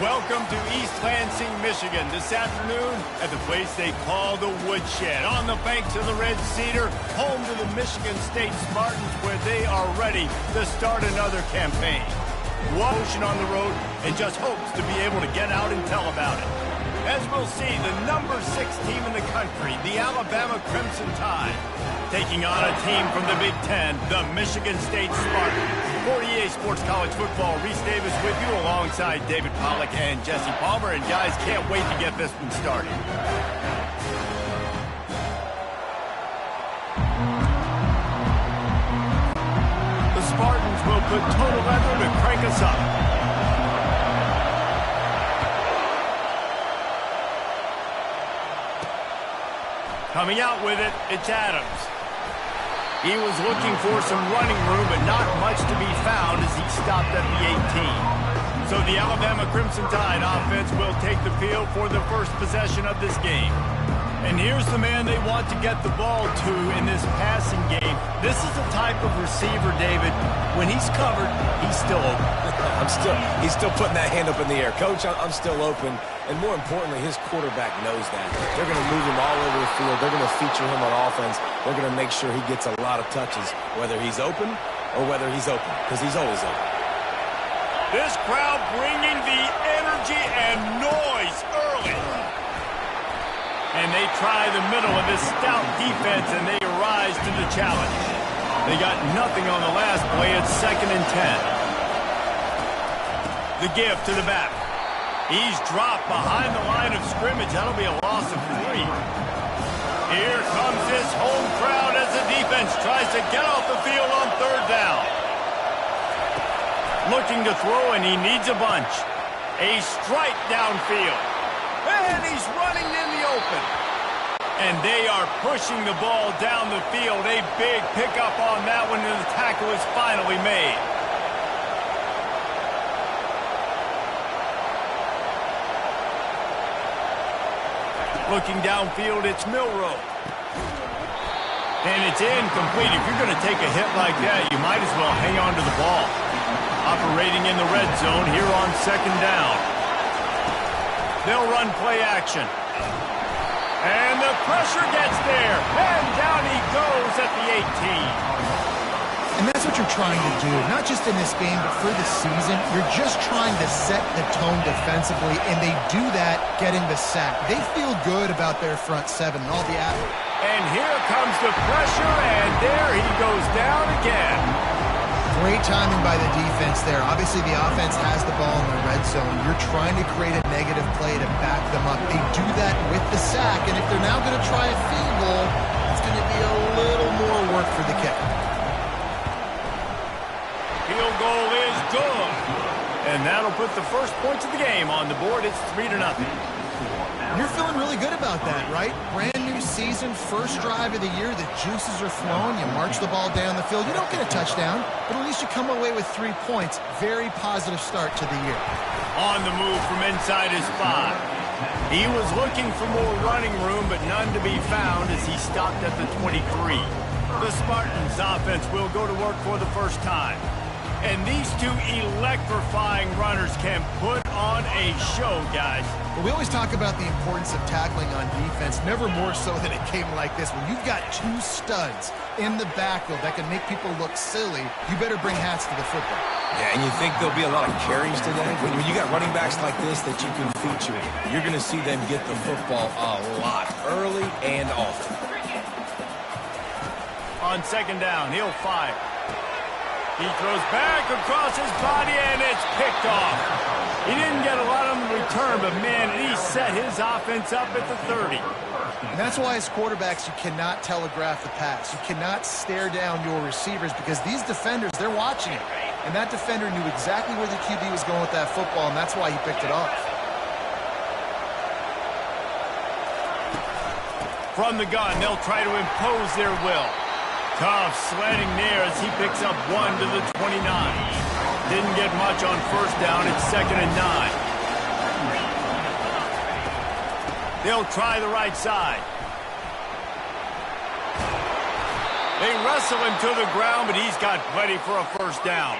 Welcome to East Lansing, Michigan. This afternoon at the place they call the Woodshed, on the banks of the Red Cedar, home to the Michigan State Spartans, where they are ready to start another campaign. One motion on the road and just hopes to be able to get out and tell about it. As we'll see, the number 6 team in the country, the Alabama Crimson Tide, taking on a team from the Big Ten, the Michigan State Spartans. For EA Sports College Football, Reese Davis with you alongside David Pollack and Jesse Palmer. And guys, can't wait to get this one started. The Spartans will put total leather to crank us up. Coming out with it, it's Adams. He was looking for some running room, but not much to be found as he stopped at the 18. So the Alabama Crimson Tide offense will take the field for the first possession of this game. And here's the man they want to get the ball to in this passing game. This is the type of receiver, David, when he's covered, he's still open. He's still putting that hand up in the air. Coach, I'm still open. And more importantly, his quarterback knows that. They're going to move him all over the field. They're going to feature him on offense. They're going to make sure he gets a lot of touches, whether he's open or whether he's open, because he's always open. This crowd bringing the energy and noise early. And they try the middle of this stout defense, and they rise to the challenge. They got nothing on the last play. It's 2nd and 10. The give to the back. He's dropped behind the line of scrimmage. That'll be a loss of 3. Here comes this home crowd as the defense tries to get off the field on 3rd down. Looking to throw, and he needs a bunch. A strike downfield. And he's running in the open. And they are pushing the ball down the field. A big pickup on that one, and the tackle is finally made. Looking downfield, it's Milroe. And it's incomplete. If you're going to take a hit like that, you might as well hang on to the ball. Operating in the red zone here on 2nd down. They'll run play action. And the pressure gets there. And down he goes at the 18. And that's what you're trying to do, not just in this game, but for the season. You're just trying to set the tone defensively, and they do that getting the sack. They feel good about their front 7 and all the athletes. And here comes the pressure, and there he goes down again. Great timing by the defense there. Obviously, the offense has the ball in the red zone. You're trying to create a negative play to back them up. They do that with the sack, and if they're now going to try a field goal, it's going to be a little more work for the kicker. Field goal is good. And that'll put the first points of the game on the board. It's 3-0. You're feeling really good about that, right? Brand new season, first drive of the year. The juices are flowing. You march the ball down the field. You don't get a touchdown, but at least you come away with 3 points. Very positive start to the year. On the move from inside his 5. He was looking for more running room, but none to be found as he stopped at the 23. The Spartans offense will go to work for the first time. And these 2 electrifying runners can put on a show, guys. Well, we always talk about the importance of tackling on defense, never more so than a game like this. When you've got 2 studs in the backfield that can make people look silly, you better bring hats to the football. Yeah, and you think there'll be a lot of carries today? When you got running backs like this that you can feature, you're going to see them get the football a lot, early and often. On 2nd down, he'll fire. He throws back across his body, and it's picked off. He didn't get a lot on the return, but, man, he set his offense up at the 30. And that's why, as quarterbacks, you cannot telegraph the pass. You cannot stare down your receivers because these defenders, they're watching it. And that defender knew exactly where the QB was going with that football, and that's why he picked it off. From the gun, they'll try to impose their will. Tough sledding there as he picks up 1 to the 29. Didn't get much on 1st down. It's 2nd and 9. They'll try the right side. They wrestle him to the ground, but he's got plenty for a 1st down.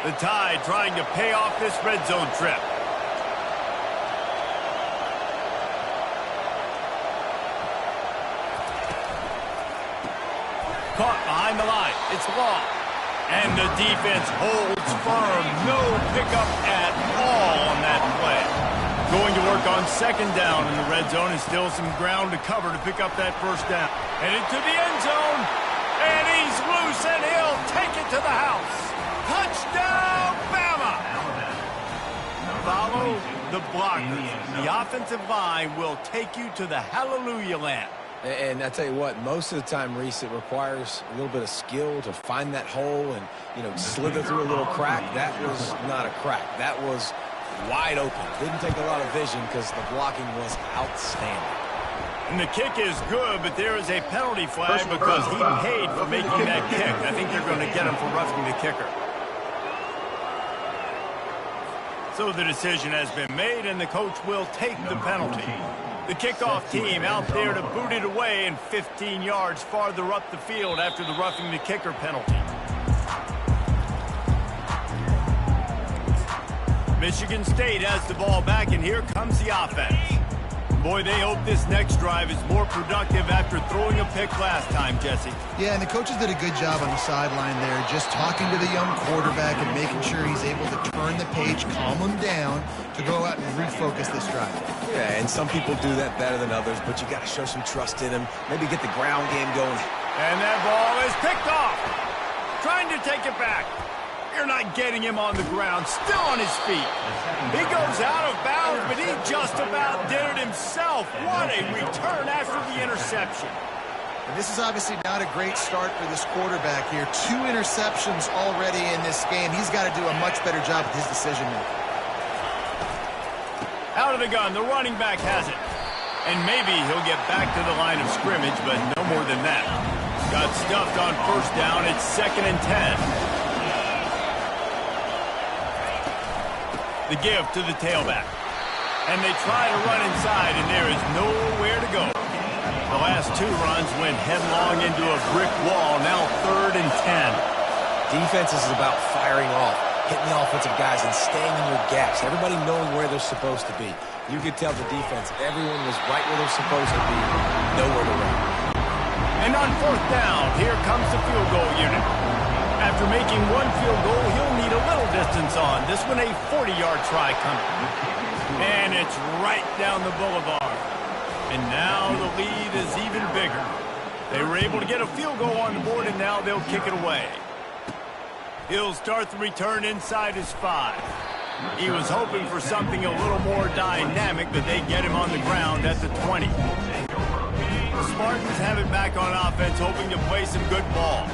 The Tide trying to pay off this red zone trip. behind the line. It's long. And the defense holds firm. No pickup at all on that play. Going to work on second down in the red zone, and still some ground to cover to pick up that first down. Headed to the end zone. And he's loose, and he'll take it to the house. Touchdown, Bama! Follow the blockers. The offensive line will take you to the hallelujah land. And I tell you what, most of the time, Reese, it requires a little bit of skill to find that hole and, slither through a little crack. That was not a crack. That was wide open. Didn't take a lot of vision because the blocking was outstanding. And the kick is good, but there is a penalty flag because he paid for making that kick. I think they're going to get him for roughing the kicker. So the decision has been made, and the coach will take the penalty. The kickoff team out there to boot it away and 15 yards farther up the field after the roughing the kicker penalty. Michigan State has the ball back, and here comes the offense. Boy, they hope this next drive is more productive after throwing a pick last time, Jesse. Yeah, and the coaches did a good job on the sideline there, just talking to the young quarterback and making sure he's able to turn the page, calm him down, to go out and refocus this drive. Yeah, and some people do that better than others, but you got to show some trust in him. Maybe get the ground game going. And that ball is picked off. Trying to take it back. You're not getting him on the ground, still on his feet. He goes out of bounds, but he just about did it himself. What a return after the interception. And this is obviously not a great start for this quarterback here. 2 interceptions already in this game. He's got to do a much better job with his decision-making. Out of the gun, the running back has it. And maybe he'll get back to the line of scrimmage, but no more than that. Got stuffed on first down. It's 2nd and 10. The give to the tailback. And they try to run inside, and there is nowhere to go. The last 2 runs went headlong into a brick wall. Now 3rd and 10. Defense is about firing off, hitting the offensive guys, and staying in your gaps. Everybody knowing where they're supposed to be. You could tell the defense, everyone was right where they're supposed to be. Nowhere to run. And on 4th down, here comes the field goal unit. After making 1 field goal, he'll need a little distance on. This one a 40-yard try coming. And it's right down the boulevard. And now the lead is even bigger. They were able to get a field goal on the board, and now they'll kick it away. He'll start the return inside his 5. He was hoping for something a little more dynamic, but they get him on the ground at the 20. The Spartans have it back on offense, hoping to play some good ball.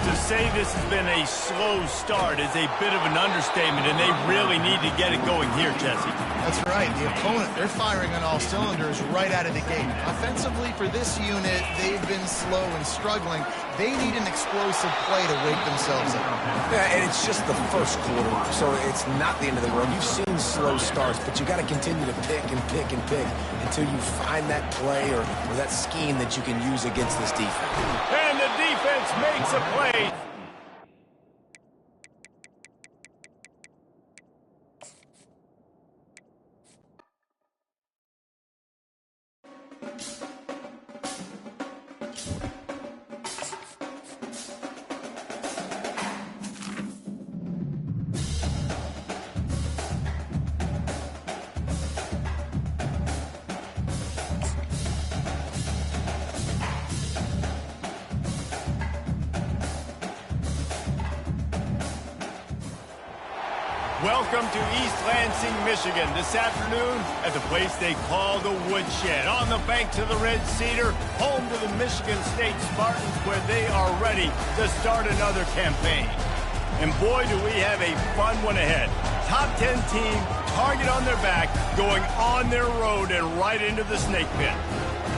To say this has been a slow start is a bit of an understatement, and they really need to get it going here, Jesse. That's right. The opponent, they're firing on all cylinders right out of the gate. Offensively, for this unit, they've been slow and struggling. They need an explosive play to wake themselves up. Yeah, and it's just the first quarter, so it's not the end of the road. You've seen slow starts, but you got to continue to pick and pick and pick until you find that play or that scheme that you can use against this defense. And the defense makes a play. Welcome to East Lansing, Michigan. This afternoon at the place they call the Woodshed. On the banks of the Red Cedar, home to the Michigan State Spartans, where they are ready to start another campaign. And boy, do we have a fun one ahead. Top 10 team, target on their back, going on their road and right into the snake pit.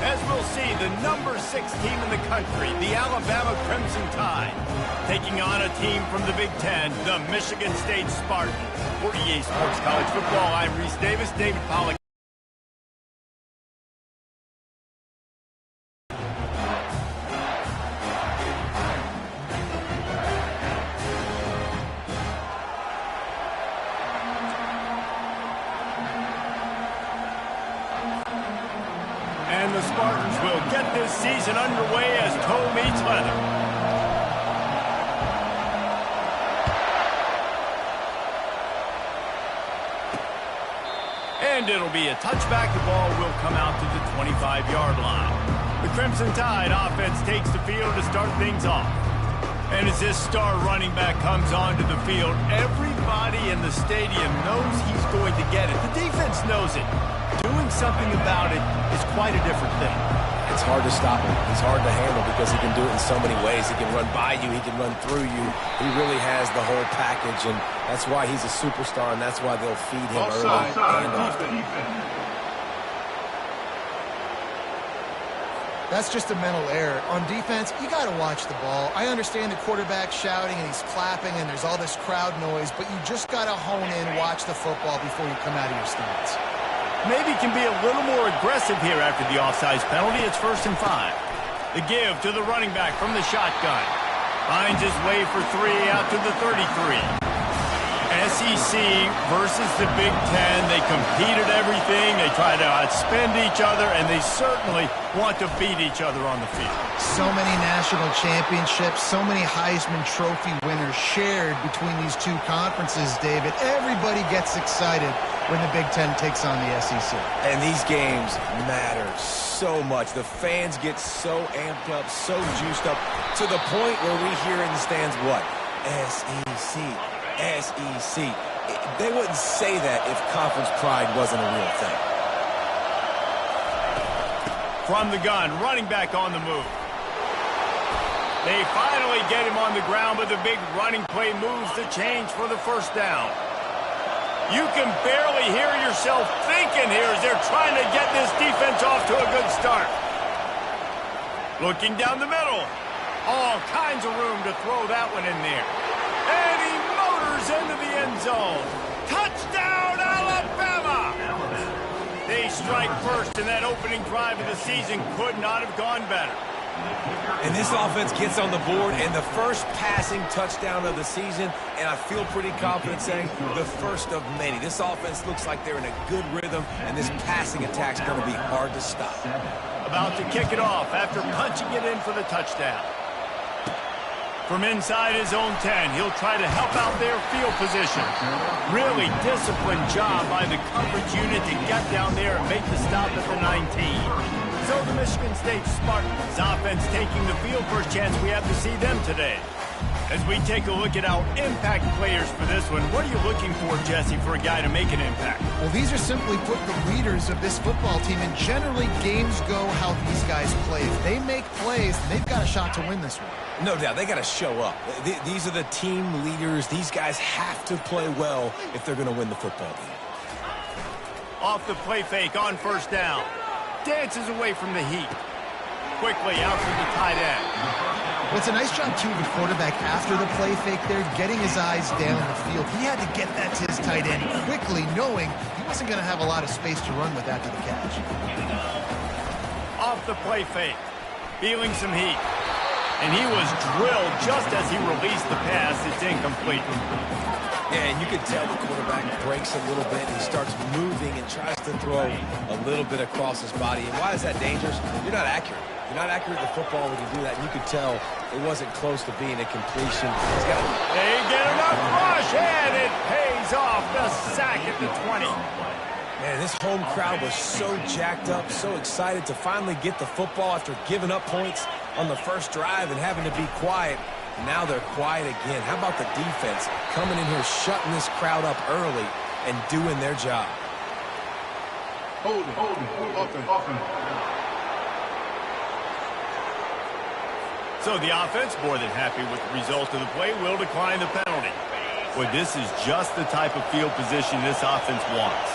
As we'll see, the number 6 team in the country, the Alabama Crimson Tide, taking on a team from the Big Ten, the Michigan State Spartans. For EA Sports College Football, I'm Reese Davis, David Pollack. And the Spartans will get this season underway as toe meets leather. And it'll be a touchback. The ball will come out to the 25-yard line. The Crimson Tide offense takes the field to start things off. And as this star running back comes onto the field, everybody in the stadium knows he's going to get it. The defense knows it. Doing something about it is quite a different thing. It's hard to stop him. He's hard to handle because he can do it in so many ways. He can run by you. He can run through you. He really has the whole package, and that's why he's a superstar, and that's why they'll feed him early and often. That's just a mental error. On defense, you got to watch the ball. I understand the quarterback shouting and he's clapping and there's all this crowd noise, but you just got to hone in, watch the football before you come out of your stance. Maybe can be a little more aggressive here after the offsides penalty. It's 1st and 5. The give to the running back from the shotgun. Finds his way for 3 out to the 33. SEC versus the Big Ten. They compete at everything. They try to outspend each other, and they certainly want to beat each other on the field. So many national championships, so many Heisman Trophy winners shared between these two conferences, David. Everybody gets excited when the Big Ten takes on the SEC. And these games matter so much. The fans get so amped up, so juiced up, to the point where we hear in the stands what? SEC. SEC. They wouldn't say that if conference pride wasn't a real thing. From the gun, running back on the move. They finally get him on the ground, but the big running play moves the change for the 1st down. You can barely hear yourself thinking here as they're trying to get this defense off to a good start. Looking down the middle. All kinds of room to throw that one in there. And he motors into the end zone. Touchdown, Alabama! They strike first, and that opening drive of the season could not have gone better. And this offense gets on the board, and the first passing touchdown of the season, and I feel pretty confident saying the first of many. This offense looks like they're in a good rhythm, and this passing attack's going to be hard to stop. About to kick it off after punching it in for the touchdown. From inside his own 10, he'll try to help out their field position. Really disciplined job by the coverage unit to get down there and make the stop at the 19. So the Michigan State Spartans offense taking the field. First chance we have to see them today. As we take a look at our impact players for this one, what are you looking for, Jesse, for a guy to make an impact? Well, these are simply put the leaders of this football team, and generally games go how these guys play. If they make plays, they've got a shot to win this one. No doubt, they got to show up. These are the team leaders. These guys have to play well if they're going to win the football game. Off the play fake on 1st down. Dances away from the heat. Quickly out to the tight end. Well, it's a nice job, too, of the quarterback after the play fake there, getting his eyes down the field. He had to get that to his tight end quickly, knowing he wasn't going to have a lot of space to run with after the catch. Off the play fake. Feeling some heat. And he was drilled just as he released the pass. It's incomplete. Yeah, and you can tell the quarterback breaks a little bit. He starts moving and tries to throw a little bit across his body. And why is that dangerous? You're not accurate. You're not accurate with the football when you do that. And you could tell it wasn't close to being a completion. They get enough rush, and it pays off. The sack at the 20. Man, this home crowd was so jacked up, so excited to finally get the football after giving up points on the first drive and having to be quiet. Now they're quiet again. How about the defense coming in here, shutting this crowd up early and doing their job? Hold it. So the offense, more than happy with the result of the play, will decline the penalty. Well, this is just the type of field position this offense wants.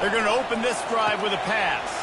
They're going to open this drive with a pass.